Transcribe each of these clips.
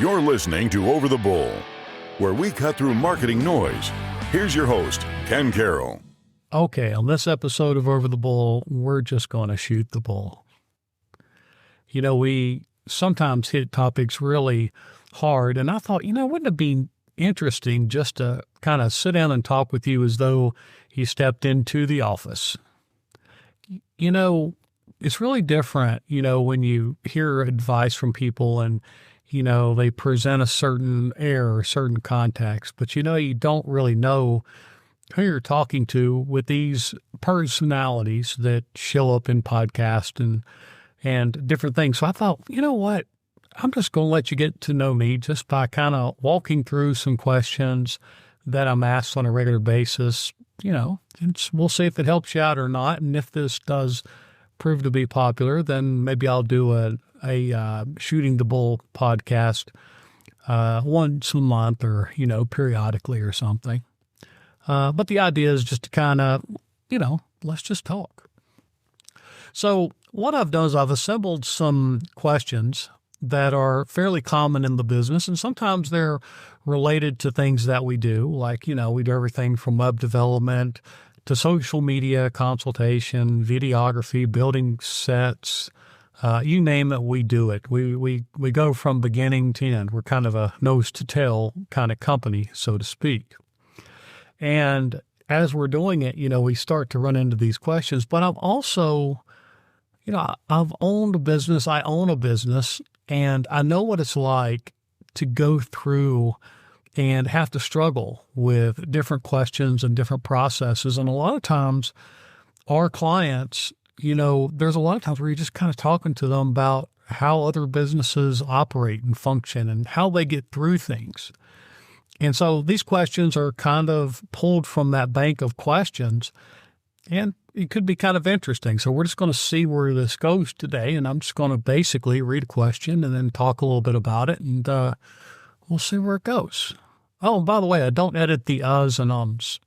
You're listening to Over the Bull, where we cut through marketing noise. Here's your host, Ken Carroll. Okay, on this episode of Over the Bull, we're just going to shoot the bull. You know, we sometimes hit topics really hard, and I thought, wouldn't it be interesting just to kind of sit down and talk with you as though you stepped into the office? It's really different, when you hear advice from people and, they present a certain air or certain context, but, you don't really know who you're talking to with these personalities that show up in podcasts and different things. So I thought, you know what? I'm just going to let you get to know me just by kind of walking through some questions that I'm asked on a regular basis. And we'll see if it helps you out or not. And if this does prove to be popular, then maybe I'll do a Shooting the Bull podcast once a month or, periodically or something. But the idea is just to kind of, let's just talk. So what I've done is I've assembled some questions that are fairly common in the business, and sometimes they're related to things that we do. Like, we do everything from web development to social media consultation, videography, building sets, you name it, we do it. We go from beginning to end. We're kind of a nose to tail kind of company, so to speak. And as we're doing it, we start to run into these questions. But I've also, I've owned a business. I own a business, and I know what it's like to go through and have to struggle with different questions and different processes. And a lot of times our clients, there's a lot of times where you're just kind of talking to them about how other businesses operate and function and how they get through things. And so these questions are kind of pulled from that bank of questions, and it could be kind of interesting. So we're just going to see where this goes today, and I'm just going to basically read a question and then talk a little bit about it, and we'll see where it goes. Oh, and by the way, I don't edit the uhs and ums.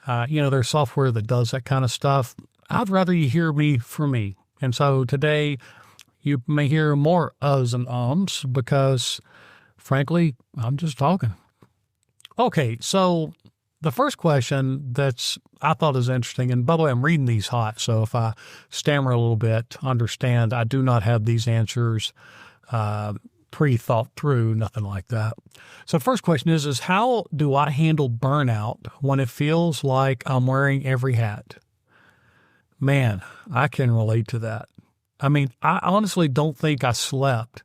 There's software that does that kind of stuff. I'd rather you hear me for me. And so today you may hear more uhs and ums because, frankly, I'm just talking. Okay, so the first question I thought is interesting, and by the way, I'm reading these hot, so if I stammer a little bit, understand I do not have these answers pre-thought through, nothing like that. So the first question is how do I handle burnout when it feels like I'm wearing every hat? Man, I can relate to that. I mean, I honestly don't think I slept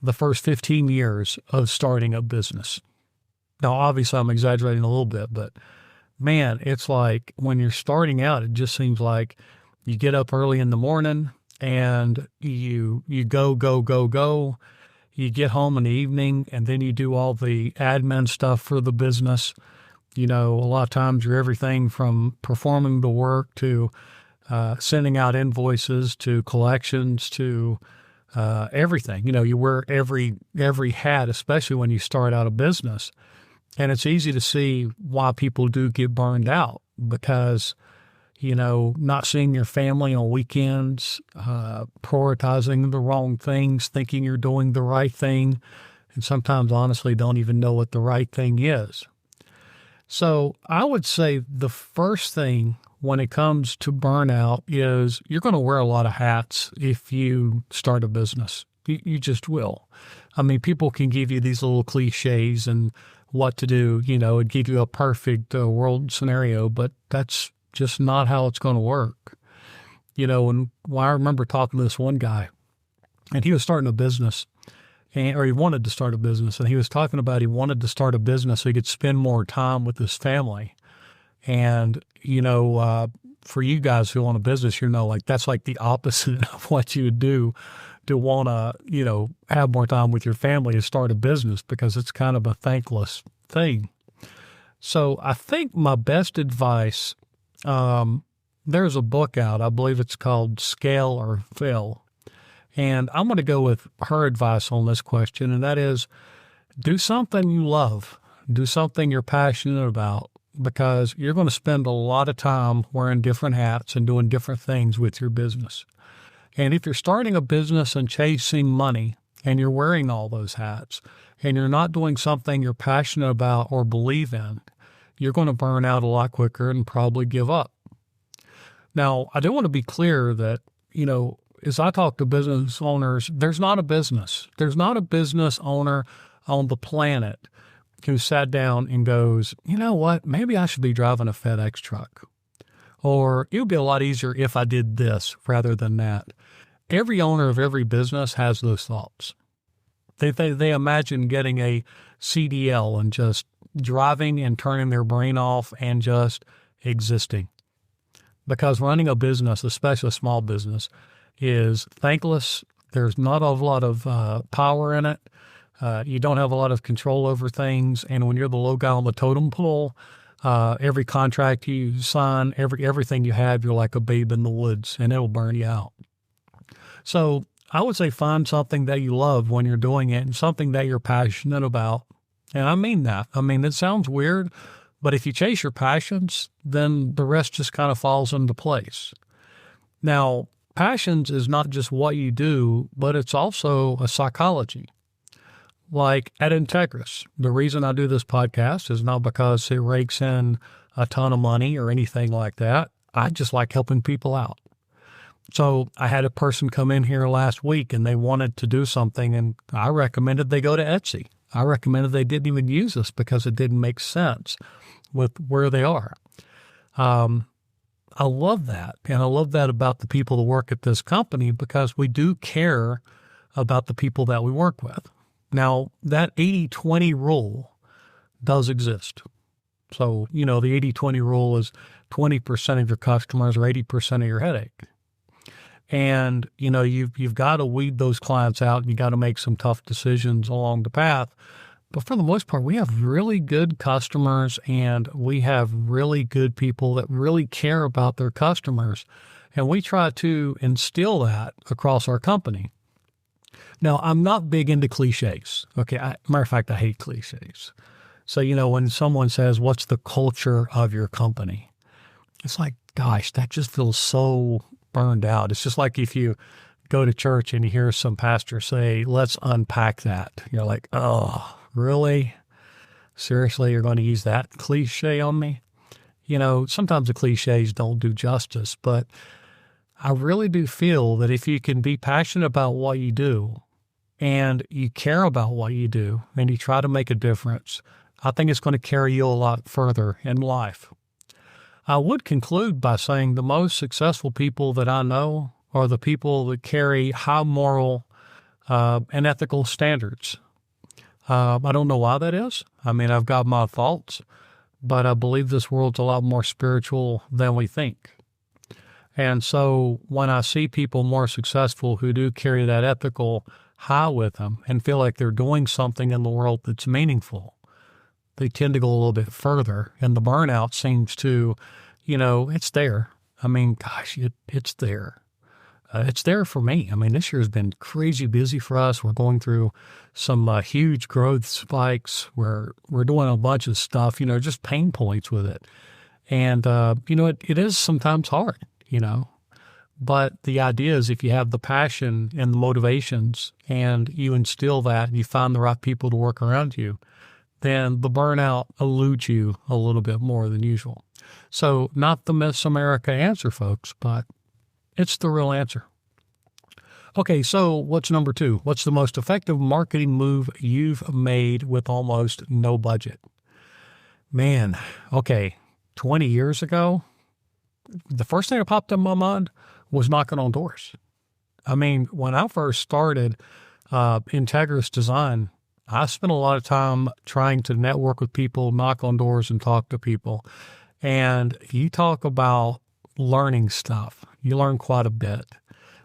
the first 15 years of starting a business. Now, obviously, I'm exaggerating a little bit, but man, it's like when you're starting out, it just seems like you get up early in the morning and you go, go, go, go. You get home in the evening and then you do all the admin stuff for the business. A lot of times you're everything from performing the work to sending out invoices to collections to everything. You wear every hat, especially when you start out a business. And it's easy to see why people do get burned out because, not seeing your family on weekends, prioritizing the wrong things, thinking you're doing the right thing, and sometimes honestly don't even know what the right thing is. So I would say the first thing when it comes to burnout is you're going to wear a lot of hats if you start a business. You just will. I mean, people can give you these little cliches and what to do, and give you a perfect world scenario, but that's just not how it's going to work. And I remember talking to this one guy, and he was starting a business, or he wanted to start a business, and he was talking about he wanted to start a business so he could spend more time with his family. And, for you guys who own a business, that's like the opposite of what you would do to want to, have more time with your family and start a business because it's kind of a thankless thing. So I think my best advice, there's a book out, I believe it's called Scale or Fail. And I'm going to go with her advice on this question, and that is do something you love. Do something you're passionate about because you're going to spend a lot of time wearing different hats and doing different things with your business. And if you're starting a business and chasing money and you're wearing all those hats and you're not doing something you're passionate about or believe in, you're going to burn out a lot quicker and probably give up. Now, I do want to be clear that, as I talk to business owners, there's not a business. There's not a business owner on the planet who sat down and goes, you know what, maybe I should be driving a FedEx truck. Or it would be a lot easier if I did this rather than that. Every owner of every business has those thoughts. They imagine getting a CDL and just driving and turning their brain off and just existing. Because running a business, especially a small business, is thankless. There's not a lot of power in it. You don't have a lot of control over things. And when you're the low guy on the totem pole, every contract you sign, everything you have, you're like a babe in the woods, and it'll burn you out. So I would say find something that you love when you're doing it and something that you're passionate about. And I mean that. I mean, it sounds weird, but if you chase your passions, then the rest just kind of falls into place. Now, passions is not just what you do, but it's also a psychology. Like at Integris, the reason I do this podcast is not because it rakes in a ton of money or anything like that. I just like helping people out. So I had a person come in here last week and they wanted to do something, and I recommended they go to Etsy. I recommended they didn't even use us because it didn't make sense with where they are. I love that. And I love that about the people that work at this company because we do care about the people that we work with. Now, that 80-20 rule does exist. So, the 80-20 rule is 20% of your customers or 80% of your headache. And, you've got to weed those clients out and you got to make some tough decisions along the path. But for the most part, we have really good customers and we have really good people that really care about their customers. And we try to instill that across our company. Now, I'm not big into cliches. Okay. Matter of fact, I hate cliches. So, when someone says, what's the culture of your company? It's like, gosh, that just feels so burned out. It's just like if you go to church and you hear some pastor say, let's unpack that. You're like, oh, really? Seriously, you're going to use that cliche on me? Sometimes the cliches don't do justice, but I really do feel that if you can be passionate about what you do and you care about what you do and you try to make a difference, I think it's going to carry you a lot further in life. I would conclude by saying the most successful people that I know are the people that carry high moral and ethical standards. I don't know why that is. I mean, I've got my thoughts, but I believe this world's a lot more spiritual than we think. And so when I see people more successful who do carry that ethical high with them and feel like they're doing something in the world that's meaningful, they tend to go a little bit further. And the burnout seems to, it's there. I mean, gosh, it's there. It's there for me. I mean, this year has been crazy busy for us. We're going through some huge growth spikes where we're doing a bunch of stuff, just pain points with it. And, it is sometimes hard, but the idea is if you have the passion and the motivations and you instill that and you find the right people to work around you, then the burnout eludes you a little bit more than usual. So not the Miss America answer, folks, but it's the real answer. Okay, so what's number 2? What's the most effective marketing move you've made with almost no budget? Man, okay, 20 years ago, the first thing that popped in my mind was knocking on doors. I mean, when I first started Integris Design, I spent a lot of time trying to network with people, knock on doors, and talk to people. And you talk about learning stuff. You learn quite a bit.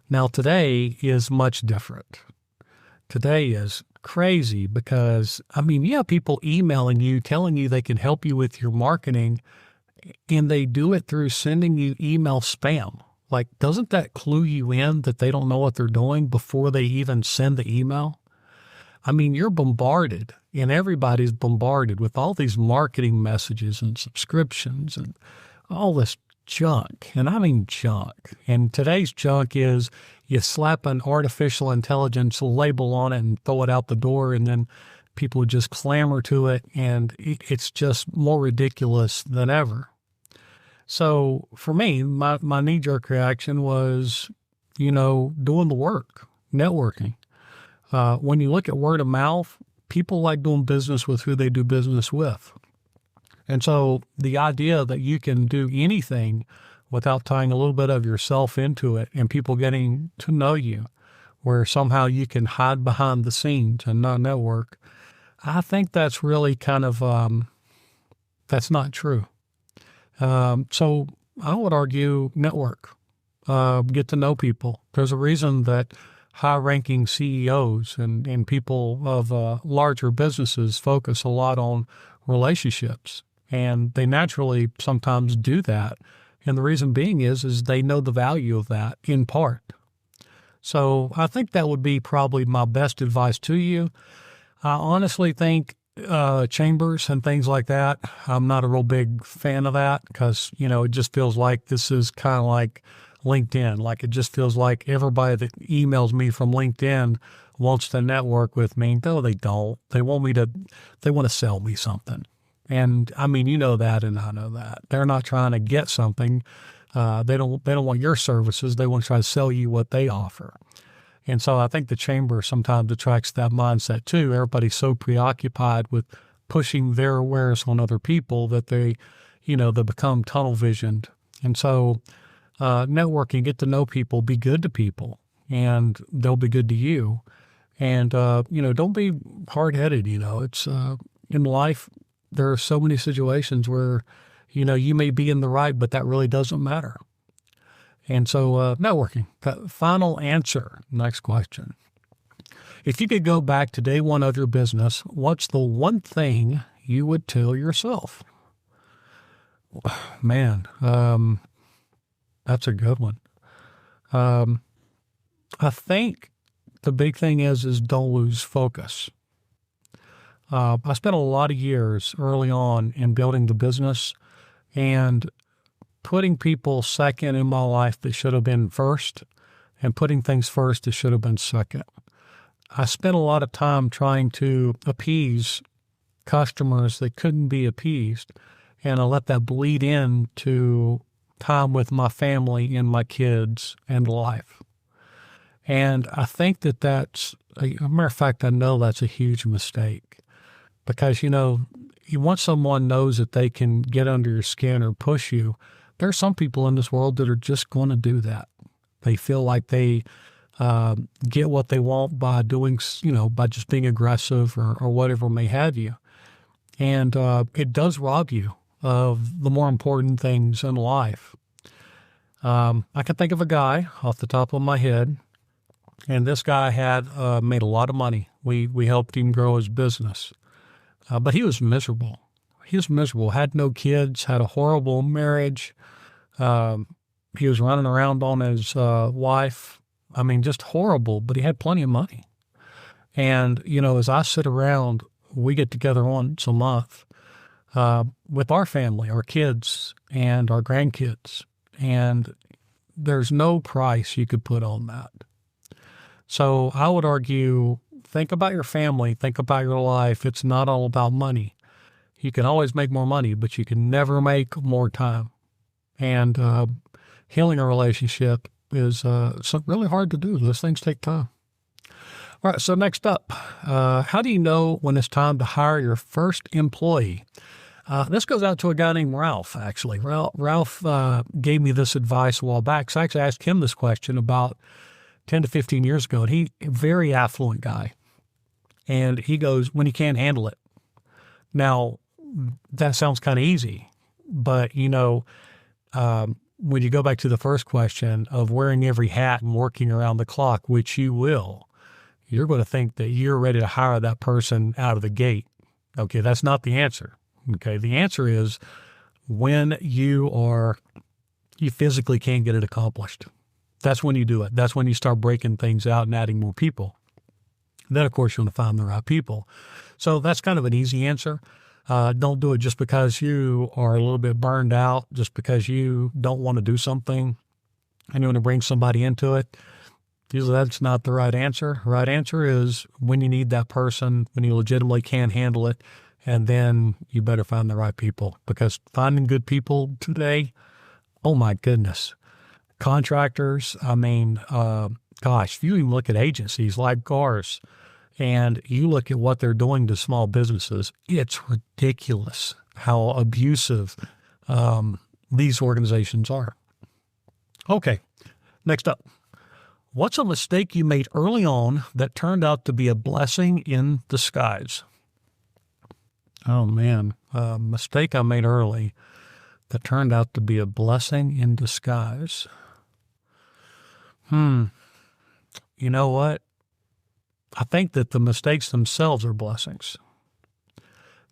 Now, today is much different. Today is crazy because, you have people emailing you, telling you they can help you with your marketing, and they do it through sending you email spam. Like, doesn't that clue you in that they don't know what they're doing before they even send the email? You're bombarded, and everybody's bombarded with all these marketing messages and subscriptions and all this junk. And I mean junk. And today's junk is you slap an artificial intelligence label on it and throw it out the door, and then people just clamor to it, and it's just more ridiculous than ever. So for me, my knee-jerk reaction was, doing the work, networking. When you look at word of mouth, people like doing business with who they do business with. And so the idea that you can do anything without tying a little bit of yourself into it and people getting to know you, where somehow you can hide behind the scenes and not network, I think that's really kind of, that's not true. So I would argue network, get to know people. There's a reason that high-ranking CEOs and people of larger businesses focus a lot on relationships, and they naturally sometimes do that. And the reason being is they know the value of that in part. So I think that would be probably my best advice to you. I honestly think chambers and things like that, I'm not a real big fan of that because, it just feels like this is kind of like LinkedIn. Like it just feels like everybody that emails me from LinkedIn wants to network with me. No, they don't. They want to sell me something. And I mean, you know that, and I know that. They're not trying to get something. They don't want your services. They want to try to sell you what they offer. And so I think the chamber sometimes attracts that mindset too. Everybody's so preoccupied with pushing their wares on other people that they become tunnel visioned. And so networking, get to know people, be good to people, and they'll be good to you. And, don't be hard-headed. It's in life, there are so many situations where, you may be in the right, but that really doesn't matter. And so networking, final answer, next question. If you could go back to day one of your business, what's the one thing you would tell yourself? Man, that's a good one. I think the big thing is don't lose focus. I spent a lot of years early on in building the business and putting people second in my life that should have been first, and putting things first that should have been second. I spent a lot of time trying to appease customers that couldn't be appeased, and I let that bleed into time with my family and my kids and life. And I think that's, a matter of fact, I know that's a huge mistake because, once someone knows that they can get under your skin or push you, there are some people in this world that are just going to do that. They feel like they get what they want by doing, by just being aggressive or whatever may have you. And it does rob you of the more important things in life. I can think of a guy off the top of my head, and this guy had made a lot of money. We helped him grow his business, but he was miserable. He was miserable, had no kids, had a horrible marriage. He was running around on his wife. I mean, just horrible, but he had plenty of money. And, as I sit around, we get together once a month with our family, our kids, and our grandkids. And there's no price you could put on that. So I would argue, think about your family, think about your life. It's not all about money. You can always make more money, but you can never make more time. And healing a relationship is really hard to do. Those things take time. All right, so next up, how do you know when it's time to hire your first employee? This goes out to a guy named Ralph, actually. Ralph gave me this advice a while back. So I actually asked him this question about 10 to 15 years ago. And he, a very affluent guy. And he goes, when he can't handle it. Now, that sounds kind of easy. But, when you go back to the first question of wearing every hat and working around the clock, which you will, you're going to think that you're ready to hire that person out of the gate. Okay, that's not the answer. Okay, the answer is when you physically can't get it accomplished. That's when you do it. That's when you start breaking things out and adding more people. Then, of course, you want to find the right people. So that's kind of an easy answer. Don't do it just because you are a little bit burned out, just because you don't want to do something and you want to bring somebody into it. Usually that's not the right answer. The right answer is when you need that person, when you legitimately can't handle it, and then you better find the right people, because finding good people today, oh my goodness. Contractors, I mean, gosh, if you even look at agencies like ours and you look at what they're doing to small businesses, it's ridiculous how abusive these organizations are. Okay, next up. What's a mistake you made early on that turned out to be a blessing in disguise? Oh, man, a mistake I made early that turned out to be a blessing in disguise. You know what? I think that the mistakes themselves are blessings.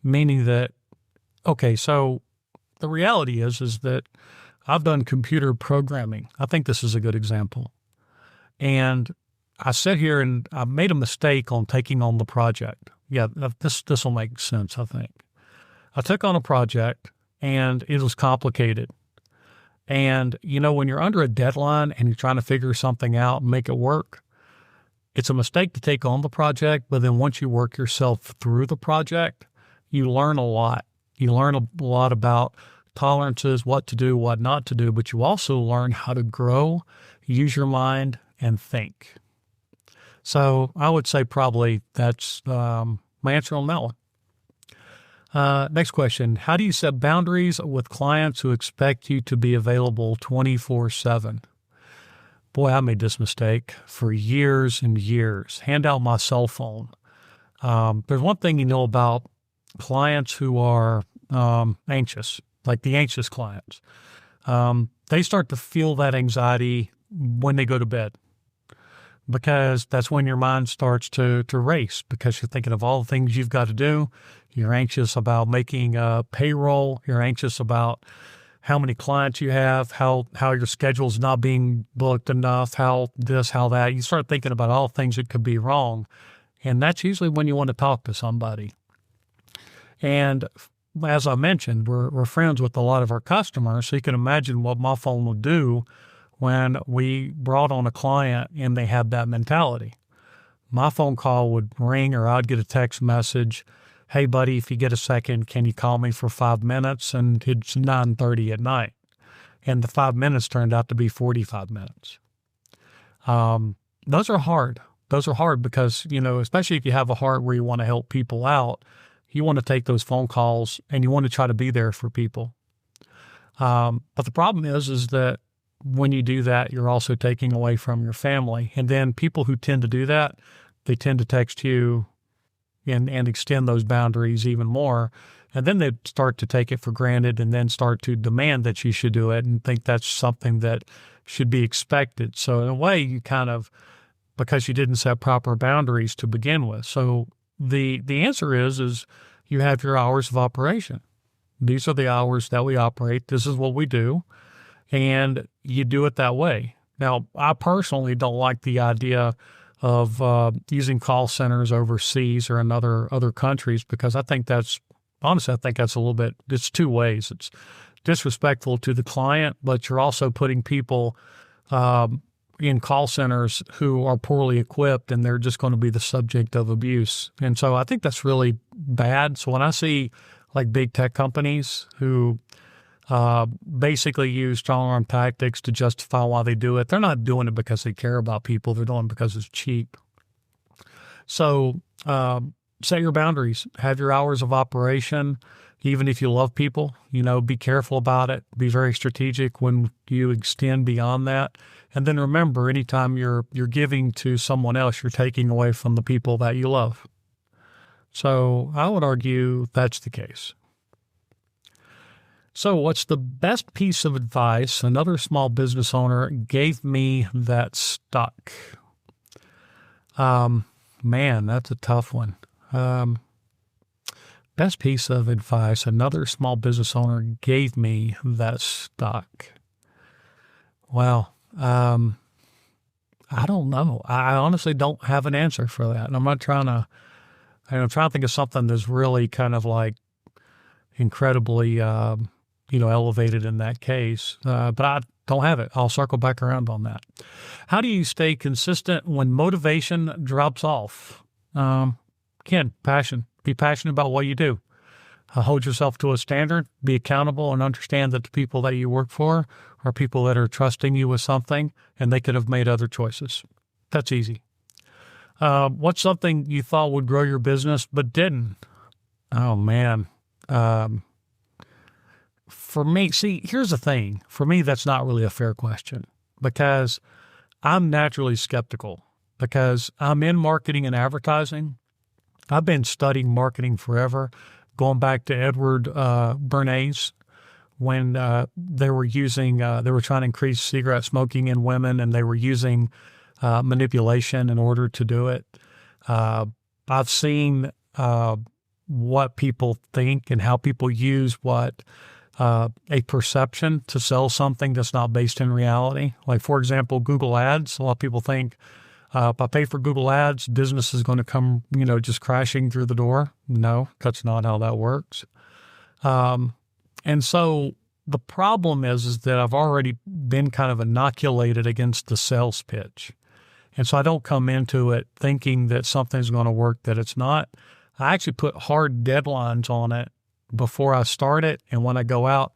Meaning that, okay, so the reality is that I've done computer programming. I think this is a good example. And I sit here and I made a mistake on taking on the project. Yeah, this will make sense, I think. I took on a project and it was complicated. And, you know, when you're under a deadline and you're trying to figure something out and make it work, it's a mistake to take on the project. But then once you work yourself through the project, you learn a lot. You learn a lot about tolerances, what to do, what not to do, but you also learn how to grow, use your mind, and think. So I would say probably that's my answer on that one. Next question. How do you set boundaries with clients who expect you to be available 24/7? Boy, I made this mistake for years and years. Hand out my cell phone. There's one thing you know about clients who are anxious, like the anxious clients. They start to feel that anxiety when they go to bed, because that's when your mind starts to race, because you're thinking of all the things you've got to do. You're anxious about making payroll. You're anxious about how many clients you have, how your schedule's not being booked enough, how this, how that. You start thinking about all things that could be wrong. And that's usually when you want to talk to somebody. And as I mentioned, we're friends with a lot of our customers, so you can imagine what my phone will do when we brought on a client and they had that mentality. My phone call would ring, or I'd get a text message, "Hey buddy, if you get a second, can you call me for 5 minutes?" And it's 9:30 at night. And the 5 minutes turned out to be 45 minutes. Those are hard. Those are hard because, you know, especially if you have a heart where you want to help people out, you want to take those phone calls and you want to try to be there for people. But the problem is that when you do that, you're also taking away from your family. And then people who tend to do that, they tend to text you and extend those boundaries even more. And then they start to take it for granted and then start to demand that you should do it and think that's something that should be expected. So in a way, you kind of, because you didn't set proper boundaries to begin with. So the answer is you have your hours of operation. These are the hours that we operate. This is what we do. And you do it that way. Now, I personally don't like the idea of using call centers overseas or in other countries, because I think that's a little bit, it's two ways. It's disrespectful to the client, but you're also putting people in call centers who are poorly equipped, and they're just going to be the subject of abuse. And so I think that's really bad. So when I see like big tech companies who basically use strong-arm tactics to justify why they do it, they're not doing it because they care about people. They're doing it because it's cheap. So set your boundaries. Have your hours of operation. Even if you love people, be careful about it. Be very strategic when you extend beyond that. And then remember, anytime you're giving to someone else, you're taking away from the people that you love. So I would argue that's the case. So what's the best piece of advice another small business owner gave me that stuck? Man, that's a tough one. Best piece of advice another small business owner gave me that stuck. Well, I don't know. I honestly don't have an answer for that. And I'm trying to think of something that's really kind of like incredibly, elevated in that case. But I don't have it. I'll circle back around on that. How do you stay consistent when motivation drops off? Again, passion. Be passionate about what you do. Hold yourself to a standard, be accountable, and understand that the people that you work for are people that are trusting you with something, and they could have made other choices. That's easy. What's something you thought would grow your business but didn't? Oh, man. For me, see, here's the thing. For me, that's not really a fair question because I'm naturally skeptical because I'm in marketing and advertising. I've been studying marketing forever, going back to Edward Bernays when they were trying to increase cigarette smoking in women, and they were using manipulation in order to do it. I've seen what people think and how people use a perception to sell something that's not based in reality. Like, for example, Google Ads. A lot of people think if I pay for Google Ads, business is going to come, just crashing through the door. No, that's not how that works. And so the problem is that I've already been kind of inoculated against the sales pitch. And so I don't come into it thinking that something's going to work that it's not. I actually put hard deadlines on it before I start it and when I go out.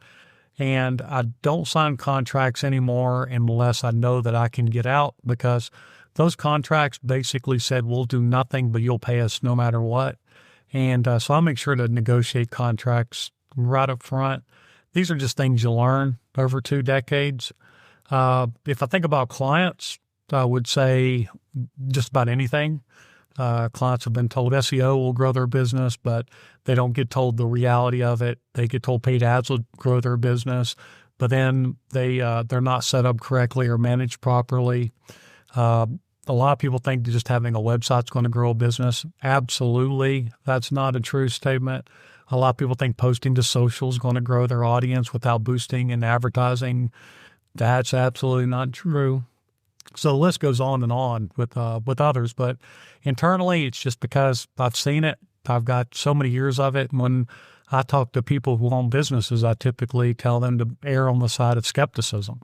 And I don't sign contracts anymore unless I know that I can get out, because those contracts basically said, we'll do nothing, but you'll pay us no matter what. And so I make sure to negotiate contracts right up front. These are just things you learn over 2 decades. If I think about clients, I would say just about anything. Clients have been told SEO will grow their business, but they don't get told the reality of it. They get told paid ads will grow their business, but then they're not set up correctly or managed properly. A lot of people think just having a website is going to grow a business. Absolutely. That's not a true statement. A lot of people think posting to social is going to grow their audience without boosting and advertising. That's absolutely not true. So the list goes on and on with others, but internally, it's just because I've seen it. I've got so many years of it. And when I talk to people who own businesses, I typically tell them to err on the side of skepticism.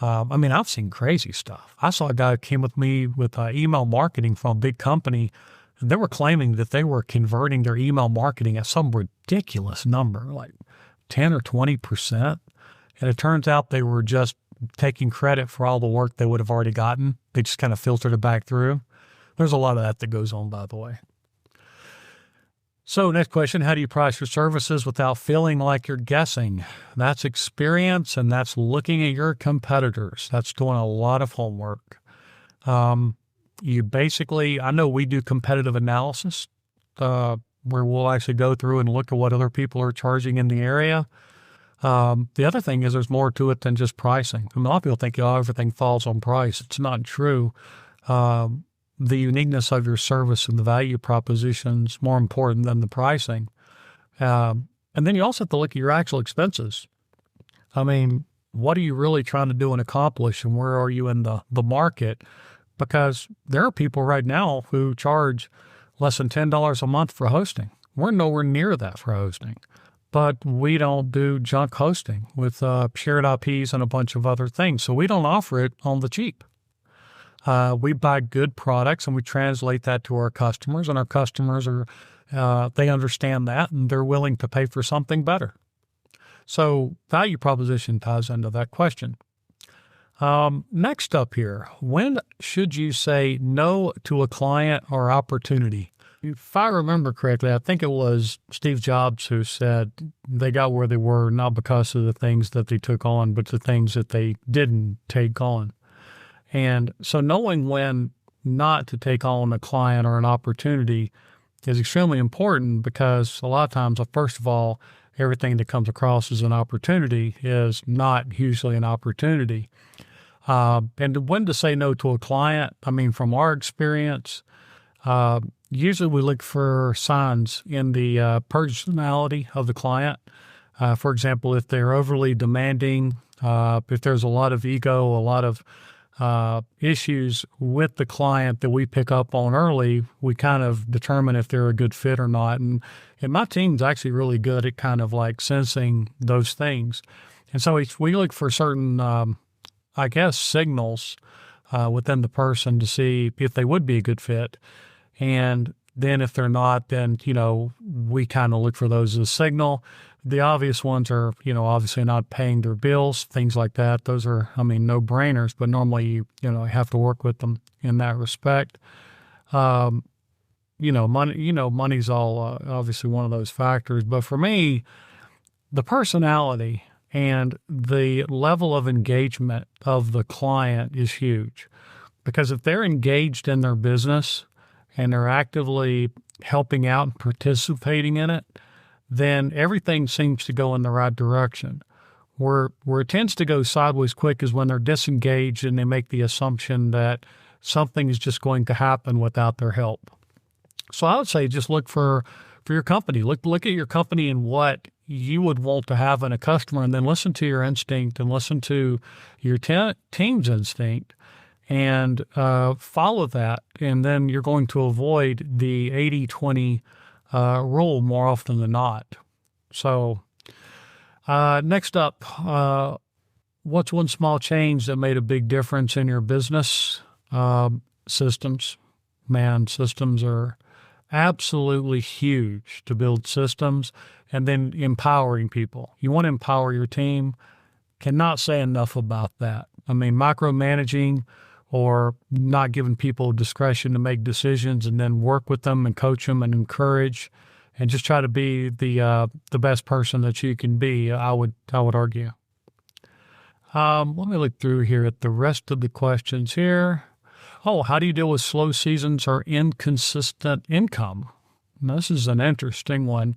I've seen crazy stuff. I saw a guy who came with me with email marketing from a big company, and they were claiming that they were converting their email marketing at some ridiculous number, like 10 or 20%. And it turns out they were just taking credit for all the work they would have already gotten. They just kind of filtered it back through. There's a lot of that goes on, by the way. So next question, how do you price your services without feeling like you're guessing? That's experience, and that's looking at your competitors. That's doing a lot of homework. I know we do competitive analysis where we'll actually go through and look at what other people are charging in the area. The other thing is there's more to it than just pricing. A lot of people think everything falls on price. It's not true. The uniqueness of your service and the value proposition is more important than the pricing. And then you also have to look at your actual expenses. What are you really trying to do and accomplish, and where are you in the market? Because there are people right now who charge less than $10 a month for hosting. We're nowhere near that for hosting. But we don't do junk hosting with shared IPs and a bunch of other things. So we don't offer it on the cheap. We buy good products and we translate that to our customers, and our customers they understand that and they're willing to pay for something better. So value proposition ties into that question. Next up here, when should you say no to a client or opportunity? If I remember correctly, I think it was Steve Jobs who said they got where they were not because of the things that they took on, but the things that they didn't take on. And so knowing when not to take on a client or an opportunity is extremely important, because a lot of times, first of all, everything that comes across as an opportunity is not usually an opportunity. And when to say no to a client, from our experience, usually we look for signs in the personality of the client. For example, if they're overly demanding, if there's a lot of ego, a lot of issues with the client that we pick up on early, we kind of determine if they're a good fit or not. And my team's actually really good at kind of like sensing those things. And so we look for certain, signals within the person to see if they would be a good fit. And then if they're not, then, we kind of look for those as a signal. The obvious ones are, obviously not paying their bills, things like that. Those are, no-brainers, but normally you have to work with them in that respect. Money, money's all obviously one of those factors. But for me, the personality and the level of engagement of the client is huge. Because if they're engaged in their business and they're actively helping out and participating in it, then everything seems to go in the right direction. Where it tends to go sideways quick is when they're disengaged and they make the assumption that something is just going to happen without their help. So I would say just look for your company. Look at your company and what you would want to have in a customer, and then listen to your instinct and listen to your team's instinct and follow that. And then you're going to avoid the 80-20 rule more often than not. So next up, what's one small change that made a big difference in your business? Systems. Man, systems are absolutely huge to build systems, and then empowering people. You want to empower your team. Cannot say enough about that. Micromanaging or not giving people discretion to make decisions, and then work with them and coach them and encourage and just try to be the best person that you can be, I would argue. Let me look through here at the rest of the questions here. Oh, how do you deal with slow seasons or inconsistent income? Now, this is an interesting one.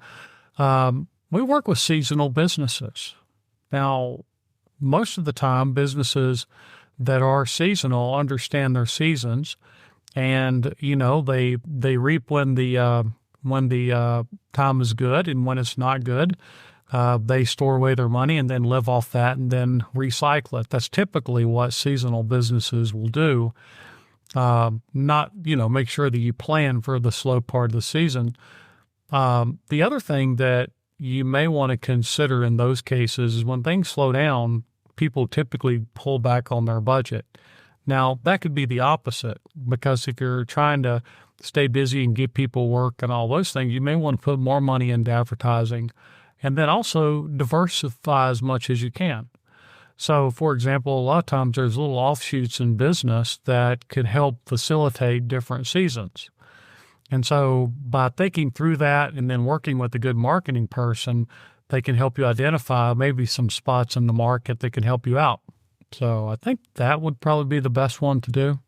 We work with seasonal businesses. Now, most of the time, businesses that are seasonal understand their seasons, and they reap when the time is good, and when it's not good, they store away their money and then live off that and then recycle it. That's typically what seasonal businesses will do. Not make sure that you plan for the slow part of the season. The other thing that you may want to consider in those cases is when things slow down, people typically pull back on their budget. Now, that could be the opposite, because if you're trying to stay busy and give people work and all those things, you may want to put more money into advertising, and then also diversify as much as you can. So, for example, a lot of times there's little offshoots in business that could help facilitate different seasons. And so by thinking through that and then working with a good marketing person, they can help you identify maybe some spots in the market that can help you out. So I think that would probably be the best one to do.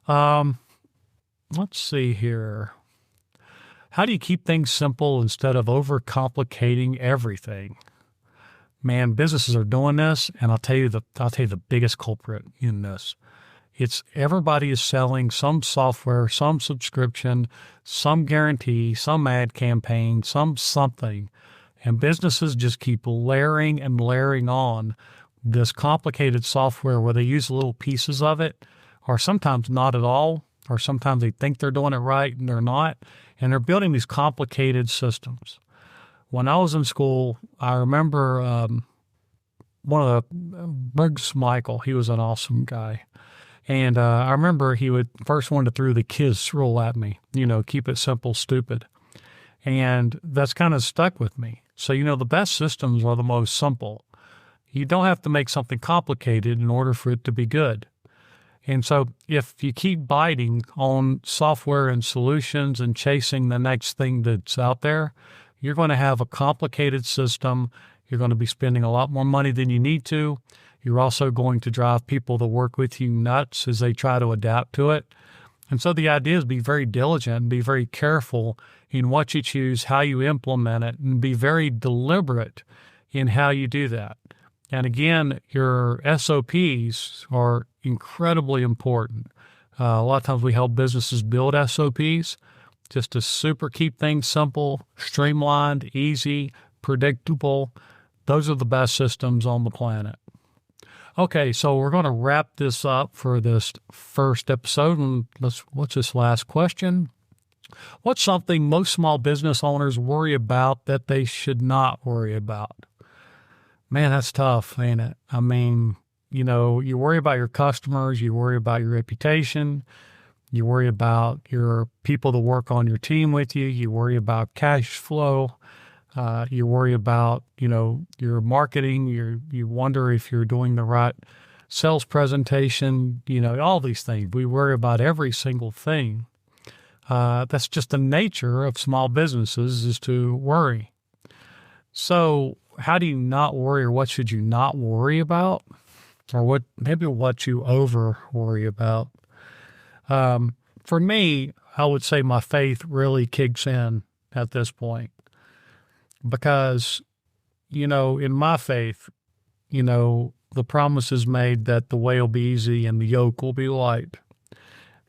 Let's see here. How do you keep things simple instead of overcomplicating everything? Man, businesses are doing this, and I'll tell you the biggest culprit in this. It's everybody is selling some software, some subscription, some guarantee, some ad campaign, something. And businesses just keep layering and layering on this complicated software where they use little pieces of it, or sometimes not at all, or sometimes they think they're doing it right and they're not. And they're building these complicated systems. When I was in school, I remember one of the Briggs Michael, he was an awesome guy. And I remember he would first one to throw the KISS rule at me, keep it simple, stupid. And that's kind of stuck with me. So, the best systems are the most simple. You don't have to make something complicated in order for it to be good. And so if you keep biting on software and solutions and chasing the next thing that's out there, you're going to have a complicated system. You're going to be spending a lot more money than you need to. You're also going to drive people that work with you nuts as they try to adapt to it. And so the idea is be very diligent, be very careful in what you choose, how you implement it, and be very deliberate in how you do that. And again, your SOPs are incredibly important. A lot of times we help businesses build SOPs just to keep things simple, streamlined, easy, predictable. Those are the best systems on the planet. Okay, so we're going to wrap this up for this first episode. And what's this last question? What's something most small business owners worry about that they should not worry about? Man, that's tough, ain't it? I mean, you worry about your customers, you worry about your reputation, you worry about your people that work on your team with you, you worry about cash flow, you worry about, your marketing, you wonder if you're doing the right sales presentation, all these things. We worry about every single thing. That's just the nature of small businesses, is to worry. So how do you not worry, or what should you not worry about? Or what you over worry about? For me, I would say my faith really kicks in at this point, because, in my faith, the promise is made that the way will be easy and the yoke will be light.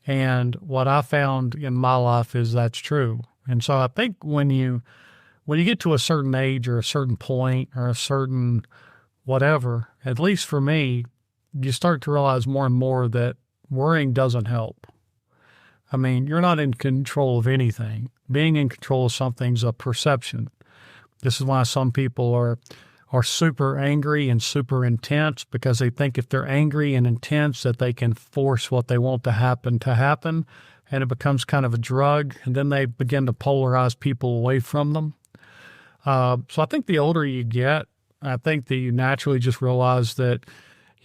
And what I found in my life is that's true. And so I think when you get to a certain age or a certain point or a certain whatever, at least for me, you start to realize more and more that worrying doesn't help. I mean, you're not in control of anything. Being in control of something's a perception. This is why some people are super angry and super intense, because they think if they're angry and intense that they can force what they want to happen, and it becomes kind of a drug, and then they begin to polarize people away from them. So I think the older you get, I think that you naturally just realize that,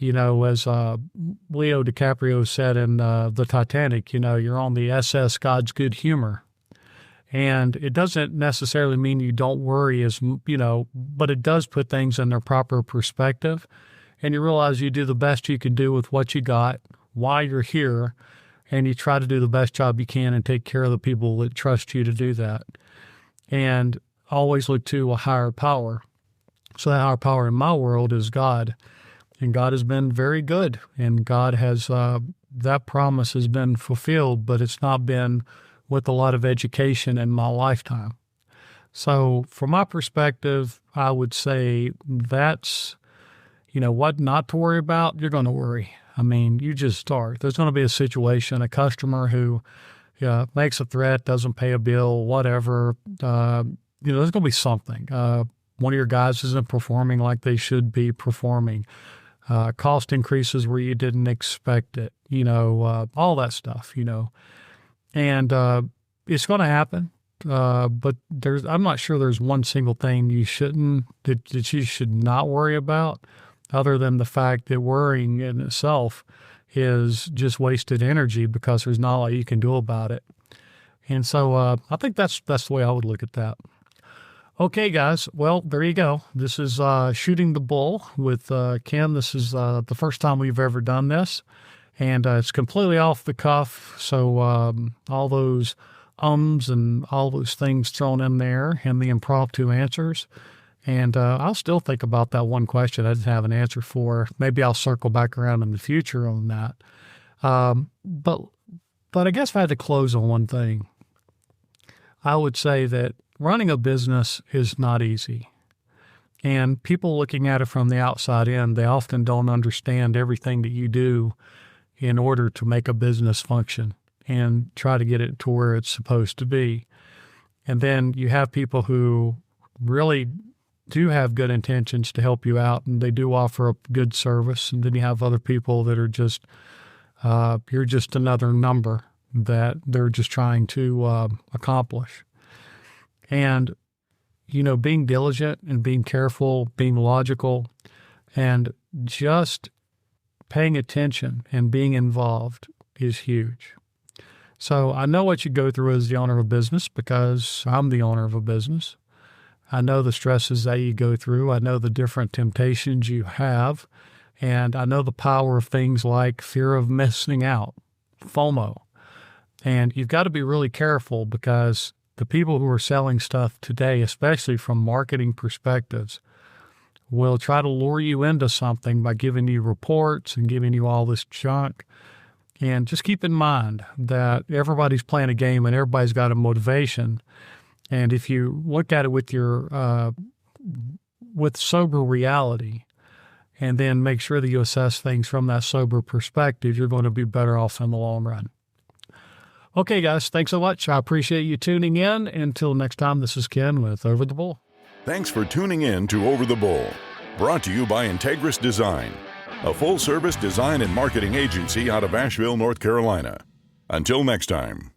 as Leo DiCaprio said in the Titanic, you're on the SS God's Good Humor. And it doesn't necessarily mean you don't worry but it does put things in their proper perspective. And you realize you do the best you can do with what you got while you're here. And you try to do the best job you can and take care of the people that trust you to do that. And always look to a higher power. So that higher power in my world is God. And God has been very good. And God has, that promise has been fulfilled, but it's not been with a lot of education in my lifetime. So from my perspective, I would say that's, what not to worry about. You're going to worry. I mean, you just start. There's going to be a situation, a customer who makes a threat, doesn't pay a bill, whatever. There's going to be something. One of your guys isn't performing like they should be performing. Cost increases where you didn't expect it, all that stuff, And it's going to happen, but I'm not sure there's one single thing that you should not worry about, other than the fact that worrying in itself is just wasted energy, because there's not a lot you can do about it. And so I think that's the way I would look at that. Okay, guys. Well, there you go. This is Shooting the Bull with Ken. This is the first time we've ever done this. And it's completely off the cuff, so all those and all those things thrown in there and the impromptu answers. And I'll still think about that one question I didn't have an answer for. Maybe I'll circle back around in the future on that. But I guess if I had to close on one thing, I would say that running a business is not easy. And people looking at it from the outside in, they often don't understand everything that you do in order to make a business function and try to get it to where it's supposed to be. And then you have people who really do have good intentions to help you out, and they do offer a good service. And then you have other people that are just, you're just another number that they're just trying to accomplish. And, being diligent and being careful, being logical, and just paying attention and being involved is huge. So I know what you go through as the owner of a business, because I'm the owner of a business. I know the stresses that you go through. I know the different temptations you have. And I know the power of things like fear of missing out, FOMO. And you've got to be really careful, because the people who are selling stuff today, especially from marketing perspectives, will try to lure you into something by giving you reports and giving you all this junk. And just keep in mind that everybody's playing a game and everybody's got a motivation. And if you look at it with sober reality, and then make sure that you assess things from that sober perspective, you're going to be better off in the long run. Okay, guys, thanks so much. I appreciate you tuning in. Until next time, this is Ken with Over the Bull. Thanks for tuning in to Over the Bull, brought to you by Integris Design, a full-service design and marketing agency out of Asheville, North Carolina. Until next time.